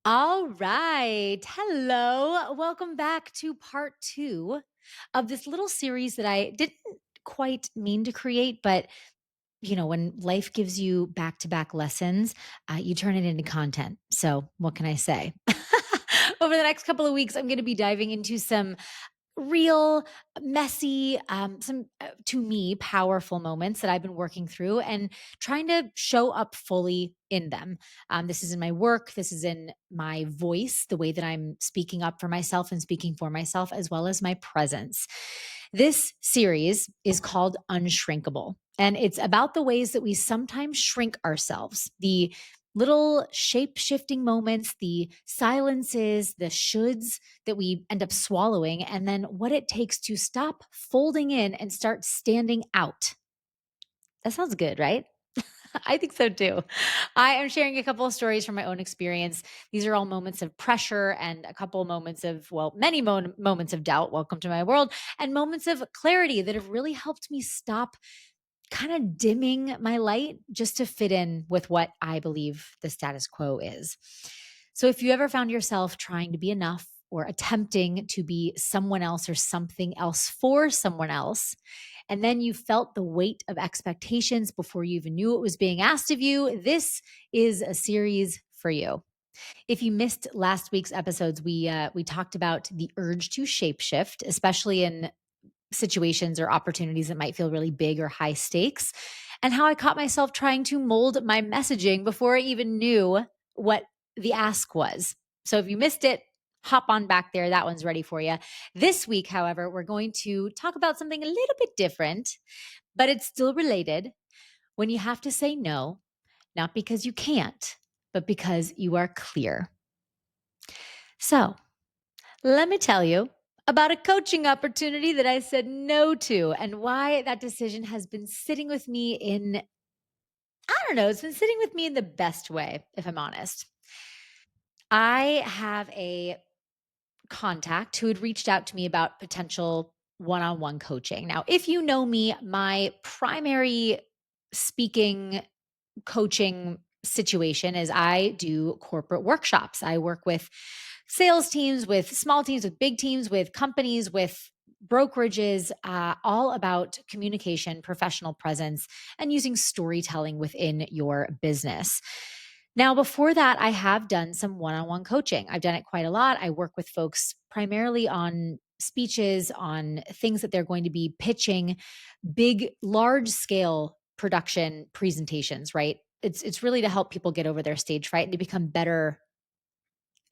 All right. Hello. Welcome back to part two of this little series that I didn't quite mean to create, but when life gives you back to back lessons, you turn it into content. So, what can I say? Over the next couple of weeks, I'm going to be diving into some real, messy, some to me powerful moments that I've been working through and trying to show up fully in them. This is in my work, this is in my voice, the way that I'm speaking up for myself and speaking for myself, as well as my presence. This series is called Unshrinkable, and it's about the ways that we sometimes shrink ourselves, the little shape shifting moments, the silences, the shoulds that we end up swallowing, and then what it takes to stop folding in and start standing out. That sounds good, right? I think so too. I am sharing a couple of stories from my own experience. These are all moments of pressure and a couple of moments of, well, many moments of doubt. Welcome to my world. And moments of clarity that have really helped me stop kind of dimming my light just to fit in with what I believe the status quo is. So if you ever found yourself trying to be enough or attempting to be someone else or something else for someone else, and then you felt the weight of expectations before you even knew it was being asked of you, this is a series for you. If you missed last week's episodes, we talked about the urge to shapeshift, especially in situations or opportunities that might feel really big or high stakes, and how I caught myself trying to mold my messaging before I even knew what the ask was. So if you missed it, hop on back there. That one's ready for you. This week, however, we're going to talk about something a little bit different, but it's still related. When you have to say no, not because you can't, but because you are clear. So, let me tell you about a coaching opportunity that I said no to and why that decision has been sitting with me in, I don't know, it's been sitting with me in the best way, if I'm honest. I have a contact who had reached out to me about potential one on one coaching. Now, if you know me, my primary speaking coaching situation is I do corporate workshops. I work with sales teams, with small teams, with big teams, with companies, with brokerages, all about communication, professional presence, and using storytelling within your business. Now, before that, I have done some one on one coaching. I've done it quite a lot. I work with folks primarily on speeches, on things that they're going to be pitching, big, large scale production presentations, right? It's really to help people get over their stage fright and to become better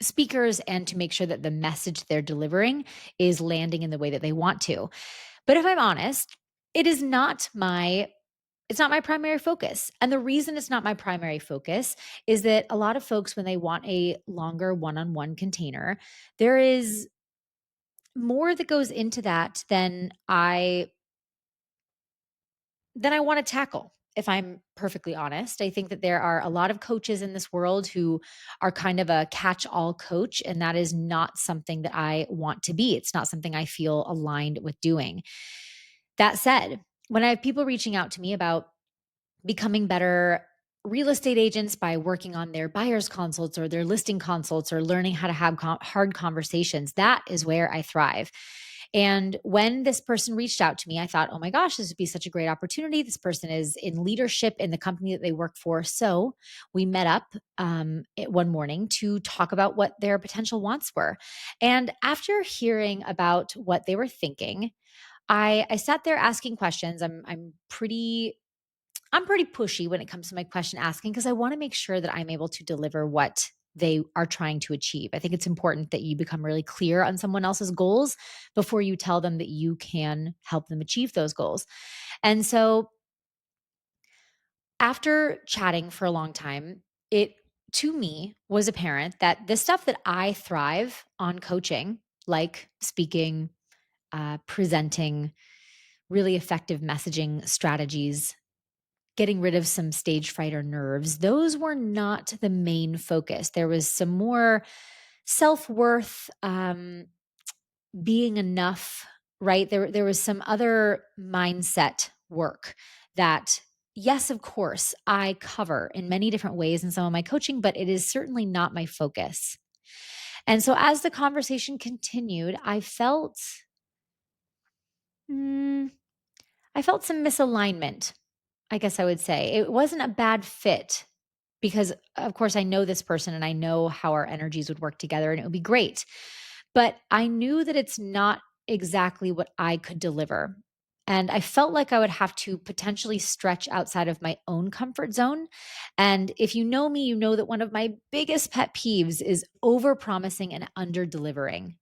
speakers and to make sure that the message they're delivering is landing in the way that they want to. But if I'm honest, it is not my it's not my primary focus. And the reason it's not my primary focus is that a lot of folks, when they want a longer one on one container, there is more that goes into that than I want to tackle. If I'm perfectly honest, I think that there are a lot of coaches in this world who are kind of a catch all coach, and that is not something that I want to be. It's not something I feel aligned with doing. That said, when I have people reaching out to me about becoming better real estate agents by working on their buyer's consults or their listing consults or learning how to have hard conversations, that is where I thrive. And when this person reached out to me, I thought, oh my gosh, this would be such a great opportunity. This person is in leadership in the company that they work for. So we met up one morning to talk about what their potential wants were. And after hearing about what they were thinking, I sat there asking questions. I'm pretty pushy when it comes to my question asking because I want to make sure that I'm able to deliver what they are trying to achieve. I think it's important that you become really clear on someone else's goals before you tell them that you can help them achieve those goals. And so after chatting for a long time, it to me was apparent that the stuff that I thrive on coaching, like speaking, presenting, really effective messaging strategies, getting rid of some stage fright or nerves, those were not the main focus. There was some more self-worth, being enough, right? There was some other mindset work that yes, of course, I cover in many different ways in some of my coaching, but it is certainly not my focus. And so as the conversation continued, mm, I felt some misalignment, I guess I would say. It wasn't a bad fit because, of course, I know this person and I know how our energies would work together and it would be great. But I knew that it's not exactly what I could deliver. And I felt like I would have to potentially stretch outside of my own comfort zone. And if you know me, you know that one of my biggest pet peeves is over promising and under delivering.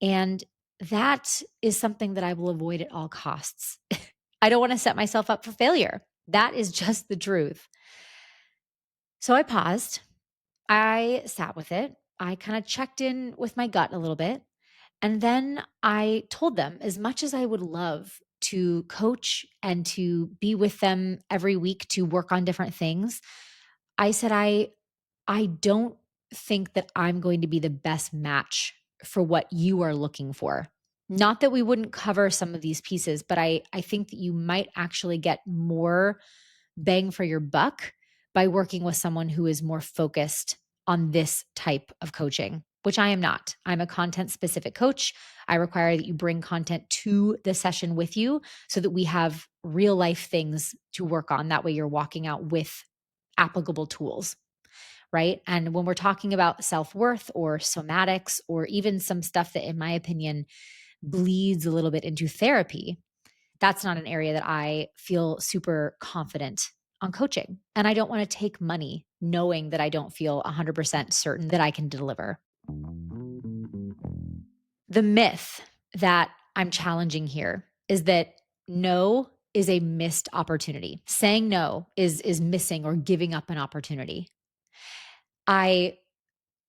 And that is something that I will avoid at all costs. I don't want to set myself up for failure. That is just the truth. So I paused. I sat with it. I kind of checked in with my gut a little bit. And then I told them, as much as I would love to coach and to be with them every week to work on different things, I said, I don't think that I'm going to be the best match for what you are looking for. Not that we wouldn't cover some of these pieces, but I think that you might actually get more bang for your buck by working with someone who is more focused on this type of coaching, which I am not. I'm a content specific coach. I require that you bring content to the session with you so that we have real life things to work on. That way you're walking out with applicable tools, right? And when we're talking about self worth or somatics, or even some stuff that, in my opinion, bleeds a little bit into therapy, that's not an area that I feel super confident on coaching. And I don't want to take money knowing that I don't feel 100% certain that I can deliver. The myth that I'm challenging here is that no is a missed opportunity. Saying no is missing or giving up an opportunity. I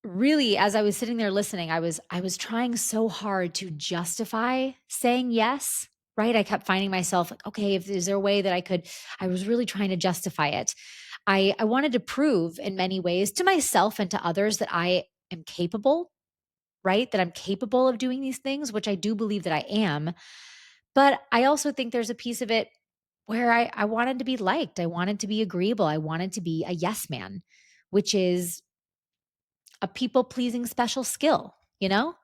really, as I was sitting there listening, I was trying so hard to justify saying yes, right? I kept finding myself like, okay, if is there a way that I was really trying to justify it. I wanted to prove in many ways to myself and to others that I am capable, right? That I'm capable of doing these things, which I do believe that I am. But I also think there's a piece of it where I wanted to be liked. I wanted to be agreeable. I wanted to be a yes man, which is a people pleasing special skill, you know?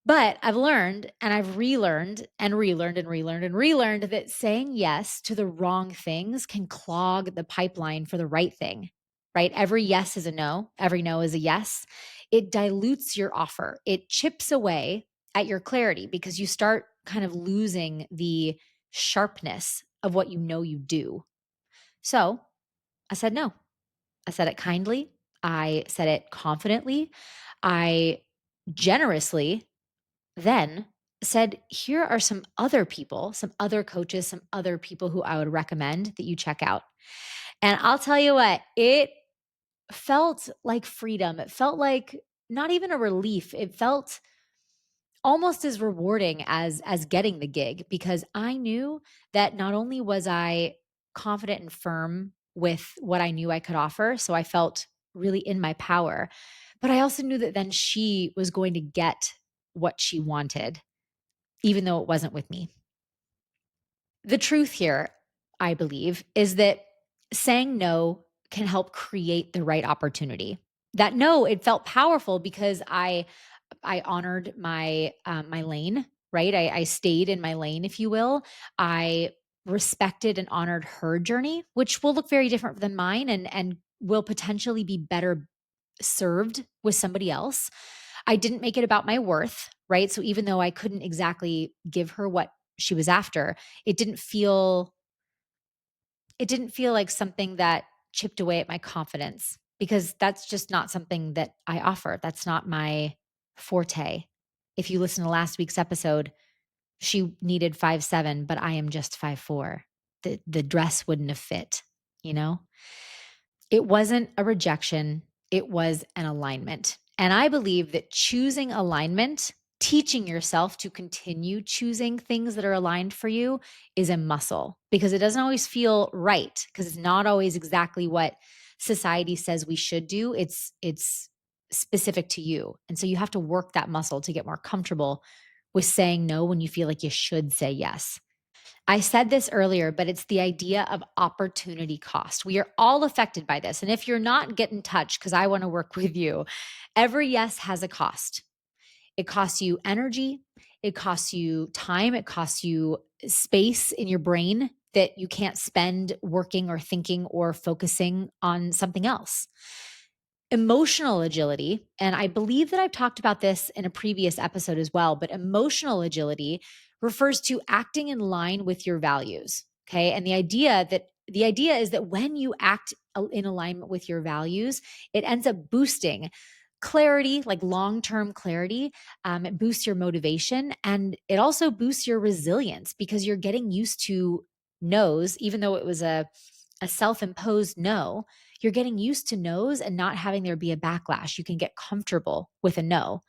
But I've learned and I've relearned and relearned and relearned and relearned that saying yes to the wrong things can clog the pipeline for the right thing, right? Every yes is a no, every no is a yes. It dilutes your offer, it chips away at your clarity because you start kind of losing the sharpness of what you know you do. So I said no. I said it kindly. I said it confidently. I generously then said, here are some other people, some other coaches, some other people who I would recommend that you check out. And I'll tell you what, it felt like freedom. It felt like not even a relief. It felt almost as rewarding as getting the gig because I knew that not only was I confident and firm with what I knew I could offer, so I felt really in my power, but I also knew that then she was going to get what she wanted even though it wasn't with me. The truth here, I believe, is that saying no can help create the right opportunity. That no, it felt powerful because I honored my lane, right? I stayed in my lane, if you will. I respected and honored her journey, which will look very different than mine and will potentially be better served with somebody else. I didn't make it about my worth, right? So even though I couldn't exactly give her what she was after, it didn't feel it didn't feel like something that chipped away at my confidence because that's just not something that I offer. That's not my forte. If you listen to last week's episode, she needed 5'7", but I am just 5'4". The dress wouldn't have fit, you know? It wasn't a rejection, it was an alignment. And I believe that choosing alignment, teaching yourself to continue choosing things that are aligned for you is a muscle because it doesn't always feel right because it's not always exactly what society says we should do. It's specific to you. And so you have to work that muscle to get more comfortable with saying no when you feel like you should say yes. I said this earlier, but it's the idea of opportunity cost. We are all affected by this. And if you're not, get in touch because I want to work with you. Every yes has a cost. It costs you energy, it costs you time, it costs you space in your brain that you can't spend working or thinking or focusing on something else. Emotional agility, and I believe that I've talked about this in a previous episode as well, but emotional agility refers to acting in line with your values. Okay. And the idea is that when you act in alignment with your values, it ends up boosting clarity, like long term clarity. It boosts your motivation and it also boosts your resilience because you're getting used to no's, even though it was a self imposed no. You're getting used to no's and not having there be a backlash. You can get comfortable with a no.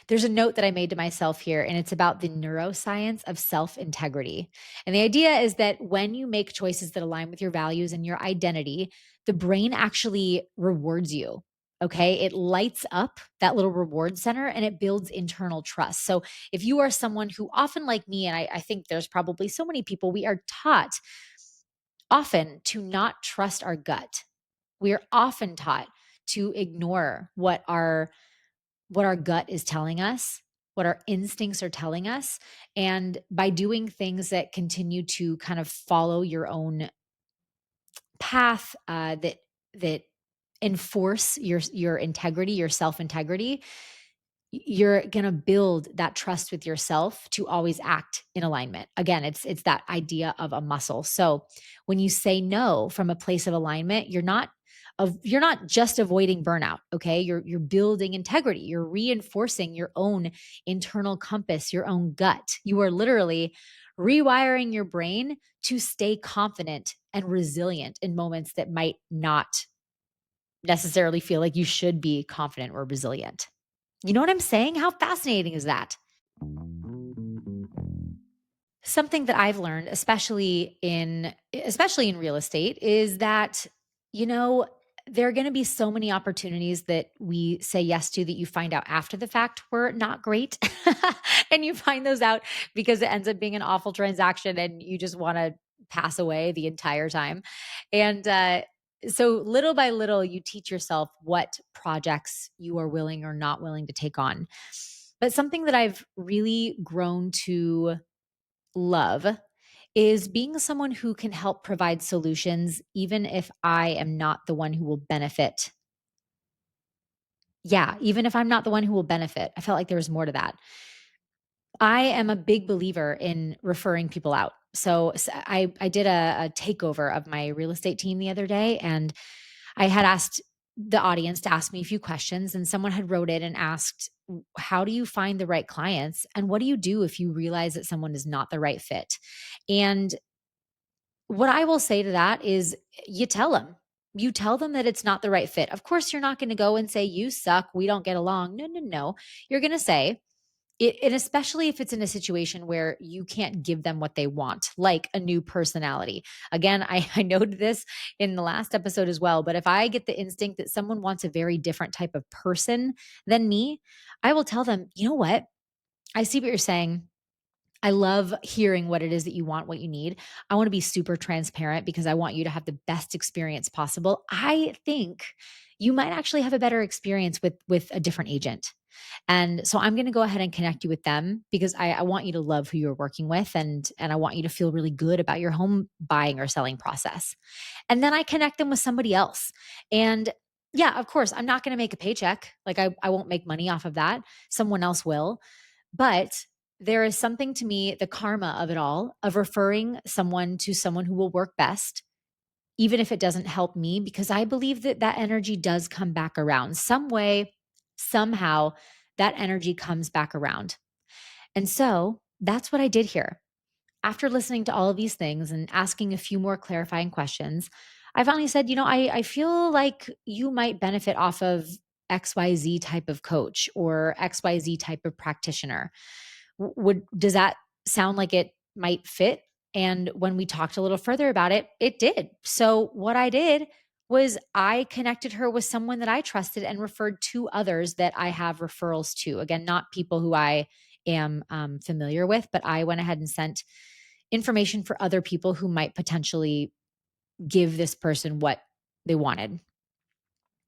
There's a note that I made to myself here, and it's about the neuroscience of self integrity. And the idea is that when you make choices that align with your values and your identity, the brain actually rewards you. Okay. It lights up that little reward center and it builds internal trust. So if you are someone who often, like me, and I think there's probably so many people, we are taught often to not trust our gut. We are often taught to ignore what our gut is telling us, what our instincts are telling us. And by doing things that continue to kind of follow your own path, that enforce your integrity, your self integrity, you're going to build that trust with yourself to always act in alignment. Again, it's that idea of a muscle. So when you say no from a place of alignment, you're not just avoiding burnout, okay? You're building integrity. You're reinforcing your own internal compass, your own gut. You are literally rewiring your brain to stay confident and resilient in moments that might not necessarily feel like you should be confident or resilient. You know what I'm saying? How fascinating is that? Something that I've learned, especially in real estate, is that, you know, there are going to be so many opportunities that we say yes to that you find out after the fact were not great. And you find those out because it ends up being an awful transaction and you just want to pass away the entire time. And so little by little, you teach yourself what projects you are willing or not willing to take on. But something that I've really grown to love is being someone who can help provide solutions, even if I am not the one who will benefit. Yeah, even if I'm not the one who will benefit. I felt like there was more to that. I am a big believer in referring people out. So I did a takeover of my real estate team the other day, and I had asked the audience to ask me a few questions, and someone had wrote it and asked, how do you find the right clients? And what do you do if you realize that someone is not the right fit? And what I will say to that is you tell them. You tell them that it's not the right fit. Of course, you're not going to go and say, you suck, we don't get along. No, no, no. You're going to say, and especially if it's in a situation where you can't give them what they want, like a new personality. Again, I noted this in the last episode as well, but if I get the instinct that someone wants a very different type of person than me, I will tell them, you know what? I see what you're saying. I love hearing what it is that you want, what you need. I want to be super transparent because I want you to have the best experience possible. I think you might actually have a better experience with a different agent. And so I'm going to go ahead and connect you with them because I want you to love who you're working with, and I want you to feel really good about your home buying or selling process. And then I connect them with somebody else. And yeah, of course, I'm not going to make a paycheck. Like I won't make money off of that. Someone else will. But there is something to me, the karma of it all, of referring someone to someone who will work best, even if it doesn't help me, because I believe that that energy does come back around some way, somehow that energy comes back around. And so that's what I did here. After listening to all of these things and asking a few more clarifying questions, I finally said, I feel like you might benefit off of XYZ type of coach or XYZ type of practitioner. Does that sound like it might fit? And when we talked a little further about it, it did. So what I did was I connected her with someone that I trusted and referred two others that I have referrals to. Again, not people who I am familiar with, but I went ahead and sent information for other people who might potentially give this person what they wanted.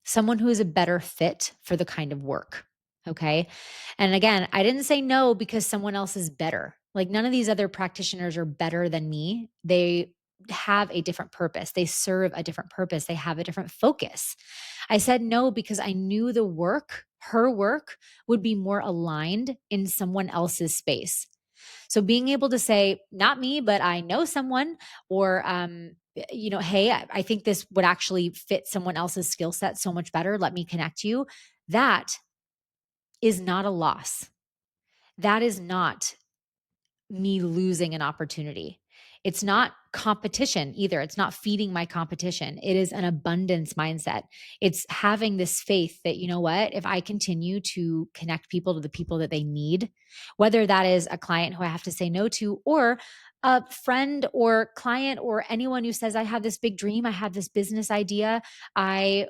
Someone who is a better fit for the kind of work. Okay. And again, I didn't say no because someone else is better. Like none of these other practitioners are better than me. They have a different purpose. They serve a different purpose. They have a different focus. I said no because I knew the work, her work, would be more aligned in someone else's space. So being able to say, not me, but I know someone, or, hey, I think this would actually fit someone else's skill set so much better. Let me connect you. That is not a loss. That is not me losing an opportunity. It's not competition either. It's not feeding my competition. It is an abundance mindset. It's having this faith that, you know what, if I continue to connect people to the people that they need, whether that is a client who I have to say no to, or a friend or client or anyone who says, I have this big dream, I have this business idea, I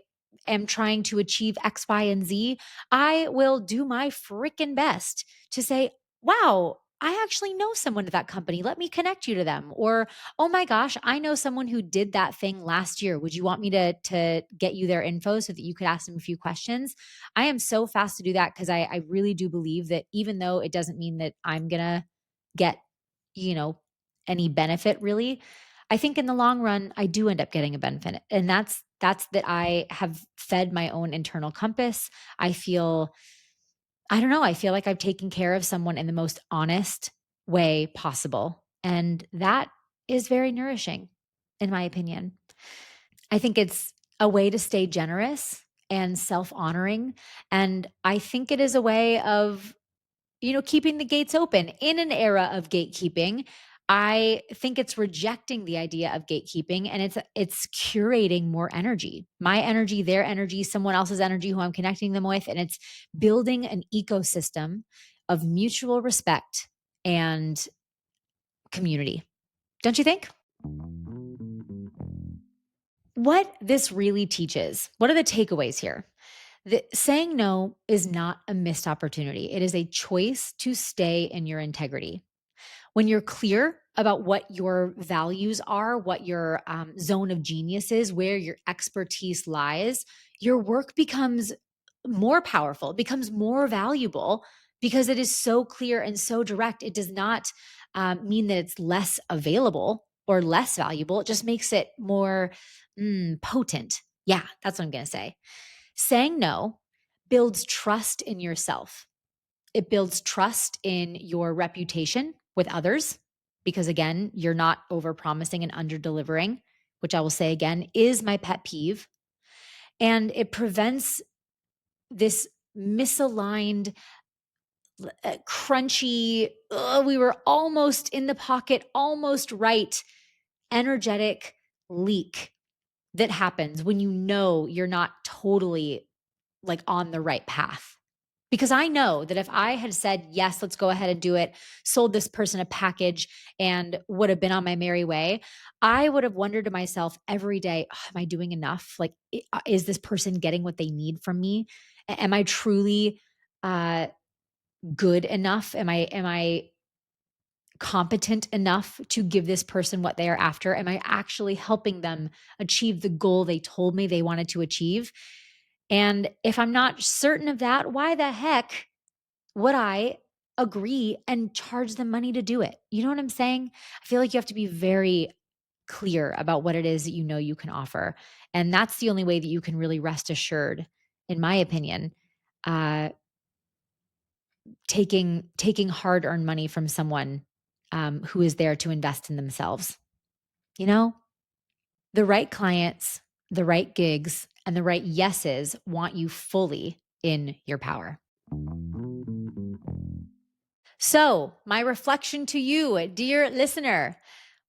am trying to achieve X, Y, and Z, I will do my freaking best to say, wow, I actually know someone at that company. Let me connect you to them. Or, oh my gosh, I know someone who did that thing last year. Would you want me to get you their info so that you could ask them a few questions? I am so fast to do that because I really do believe that even though it doesn't mean that I'm gonna get, you know, any benefit really, I think in the long run, I do end up getting a benefit. And that's that I have fed my own internal compass. I don't know, I feel like I've taken care of someone in the most honest way possible. And that is very nourishing, in my opinion. I think it's a way to stay generous and self honoring. And I think it is a way of, keeping the gates open in an era of gatekeeping. I think it's rejecting the idea of gatekeeping, and it's curating more energy. My energy, their energy, someone else's energy who I'm connecting them with, and it's building an ecosystem of mutual respect and community. Don't you think? What this really teaches, what are the takeaways here? Saying no is not a missed opportunity. It is a choice to stay in your integrity. When you're clear about what your values are, what your zone of genius is, where your expertise lies, your work becomes more powerful, it becomes more valuable because it is so clear and so direct. It does not mean that it's less available or less valuable. It just makes it more potent. Yeah, that's what I'm going to say. Saying no builds trust in yourself. It builds trust in your reputation with others because, again, you're not over promising and under delivering, which I will say again is my pet peeve. And it prevents this misaligned, crunchy, we were almost in the pocket, almost right, energetic leak that happens when you know you're not totally like on the right path. Because I know that if I had said, yes, let's go ahead and do it, sold this person a package and would have been on my merry way, I would have wondered to myself every day, oh, am I doing enough? Like, is this person getting what they need from me? Am I truly uh, good enough? Am I competent enough to give this person what they are after? Am I actually helping them achieve the goal they told me they wanted to achieve? And if I'm not certain of that, why the heck would I agree and charge them money to do it? You know what I'm saying? I feel like you have to be very clear about what it is that you know you can offer. And that's the only way that you can really rest assured, in my opinion, uh, taking hard earned money from someone who is there to invest in themselves. You know, the right clients, the right gigs, and the right yeses want you fully in your power. So, my reflection to you, dear listener,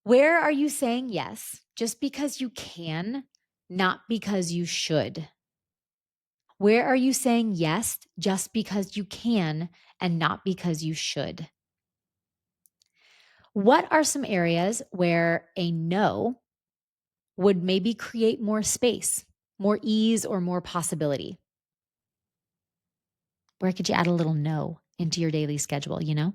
where are you saying yes just because you can, not because you should? Where are you saying yes just because you can and not because you should? What are some areas where a no would maybe create more space, more ease, or more possibility? Where could you add a little no into your daily schedule, you know?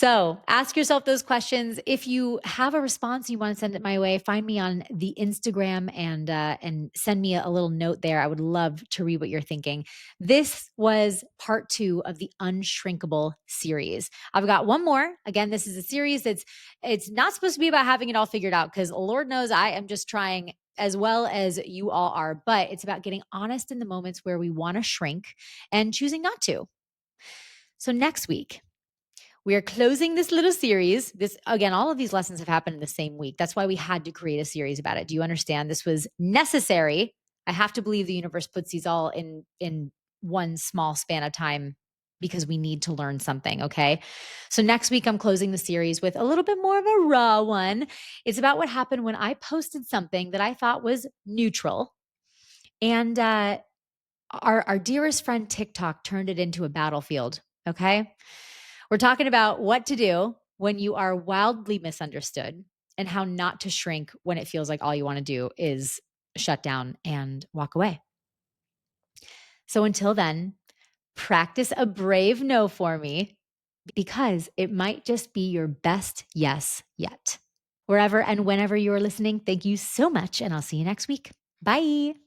So ask yourself those questions. If you have a response, you want to send it my way, find me on the Instagram and send me a little note there. I would love to read what you're thinking. This was part 2 of the Unshrinkable series. I've got one more. Again, this is a series it's not supposed to be about having it all figured out, because Lord knows I am just trying as well as you all are, but it's about getting honest in the moments where we want to shrink and choosing not to. So next week, we are closing this little series. This, again, all of these lessons have happened in the same week. That's why we had to create a series about it. Do you understand? This was necessary. I have to believe the universe puts these all in one small span of time because we need to learn something, okay? So next week I'm closing the series with a little bit more of a raw one. It's about what happened when I posted something that I thought was neutral, and our dearest friend TikTok turned it into a battlefield, okay? We're talking about what to do when you are wildly misunderstood and how not to shrink when it feels like all you want to do is shut down and walk away. So until then, practice a brave no for me, because it might just be your best yes yet. Wherever and whenever you're listening, thank you so much, and I'll see you next week. Bye.